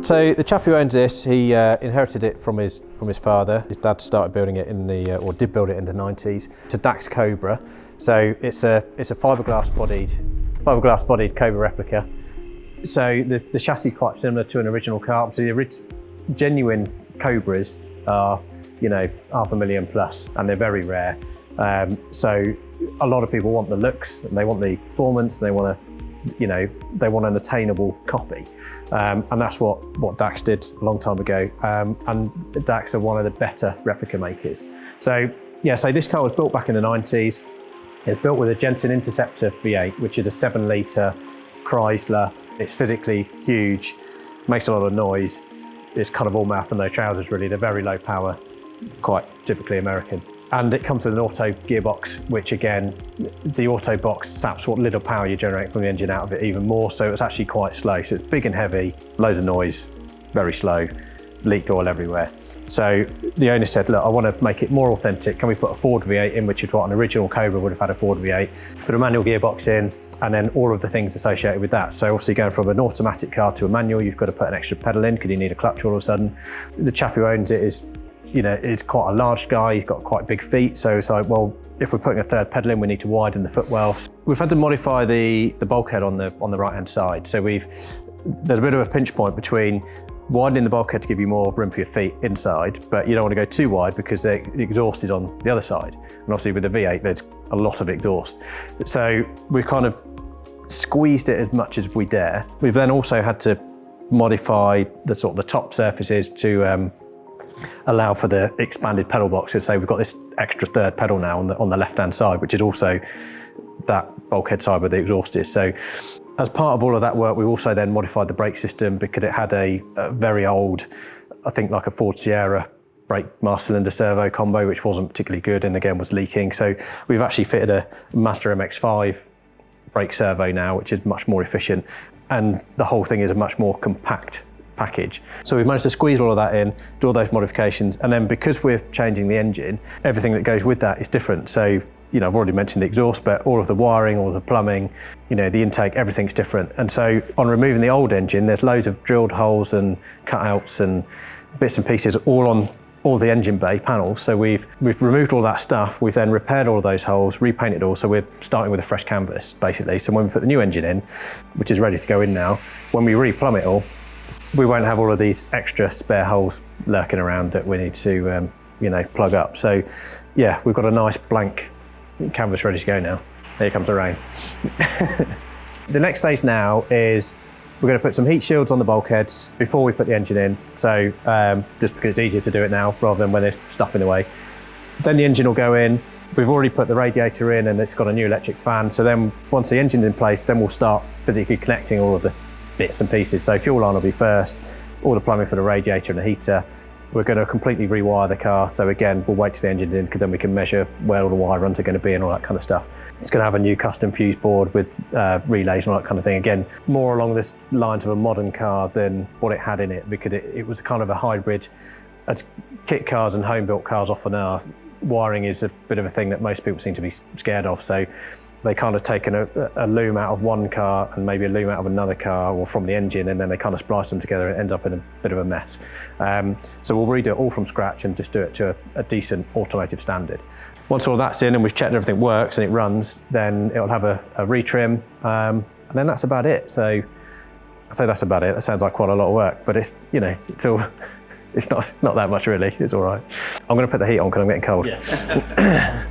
So the chap who owns this, he inherited it from his father. His dad started building it in the, or did build it in the 90s. It's a Dax Cobra. So it's a fiberglass bodied Cobra replica. So the chassis is quite similar to an original car. So the genuine Cobras are, you know, 500,000 plus, and they're very rare. So a lot of people want the looks, and they want the performance, and they want an attainable copy. And that's what Dax did a long time ago. And Dax are one of the better replica makers. So yeah, so this car was built back in the 90s. It's built with a Jensen Interceptor V8, which is a 7-litre Chrysler. It's physically huge, makes a lot of noise. It's kind of all mouth and no trousers really. They're very low power, quite typically American. And it comes with an auto gearbox, which again, the auto box saps what little power you generate from the engine out of it even more, so it's actually quite slow. So it's big and heavy, loads of noise, very slow, leaked oil everywhere. So the owner said, look, I want to make it more authentic. Can we put a Ford V8 in, which is what an original Cobra would have had, a Ford V8, put a manual gearbox in, and then all of the things associated with that. So obviously going from an automatic car to a manual, you've got to put an extra pedal in because you need a clutch all of a sudden. The chap who owns it is, you know, is quite a large guy. He's got quite big feet. So it's like, well, if we're putting a third pedal in, we need to widen the footwell. We've had to modify the bulkhead on the right-hand side. So there's a bit of a pinch point between widening the bulkhead to give you more room for your feet inside, but you don't want to go too wide because the exhaust is on the other side. And obviously with the V8, there's a lot of exhaust. So we've kind of squeezed it as much as we dare. We've then also had to modify the top surfaces to allow for the expanded pedal boxes. So we've got this extra third pedal now on the left-hand side, which is also that bulkhead side where the exhaust is. So as part of all of that work, we also then modified the brake system because it had a very old, I think like a Ford Sierra brake master cylinder servo combo, which wasn't particularly good and again was leaking. So we've actually fitted a Mazda MX-5 brake servo now, which is much more efficient. And the whole thing is a much more compact package. So we've managed to squeeze all of that in, do all those modifications, and then because we're changing the engine, everything that goes with that is different. So, you know, I've already mentioned the exhaust, but all of the wiring, all of the plumbing, you know, the intake, everything's different. And so on removing the old engine, there's loads of drilled holes and cutouts and bits and pieces all on all the engine bay panels. So we've removed all that stuff. We've then repaired all of those holes, repainted all. So we're starting with a fresh canvas, basically. So when we put the new engine in, which is ready to go in now, when we re-plumb it all, we won't have all of these extra spare holes lurking around that we need to, you know, plug up. So yeah, we've got a nice blank canvas ready to go now. Here comes the rain. The next stage now is we're going to put some heat shields on the bulkheads before we put the engine in. So just because it's easier to do it now rather than when there's stuff in the way. Then the engine will go in. We've already put the radiator in and it's got a new electric fan. So then once the engine's in place, then we'll start physically connecting all of the bits and pieces. So fuel line will be first, all the plumbing for the radiator and the heater. We're going to completely rewire the car. So again, we'll wait till the engine's in because then we can measure where all the wire runs are going to be and all that kind of stuff. It's going to have a new custom fuse board with relays and all that kind of thing. Again, more along the lines of a modern car than what it had in it because it was kind of a hybrid. As kit cars and home-built cars often are, wiring is a bit of a thing that most people seem to be scared of. So they kind of taken a loom out of one car and maybe a loom out of another car or from the engine, and then they kind of splice them together and end up in a bit of a mess. So we'll redo it all from scratch and just do it to a decent automotive standard. Once all that's in and we've checked everything works and it runs, then it'll have a retrim, and then that's about it. So I say that's about it. That sounds like quite a lot of work, but it's, you know, it's not that much really. It's all right. I'm going to put the heat on because I'm getting cold. Yeah.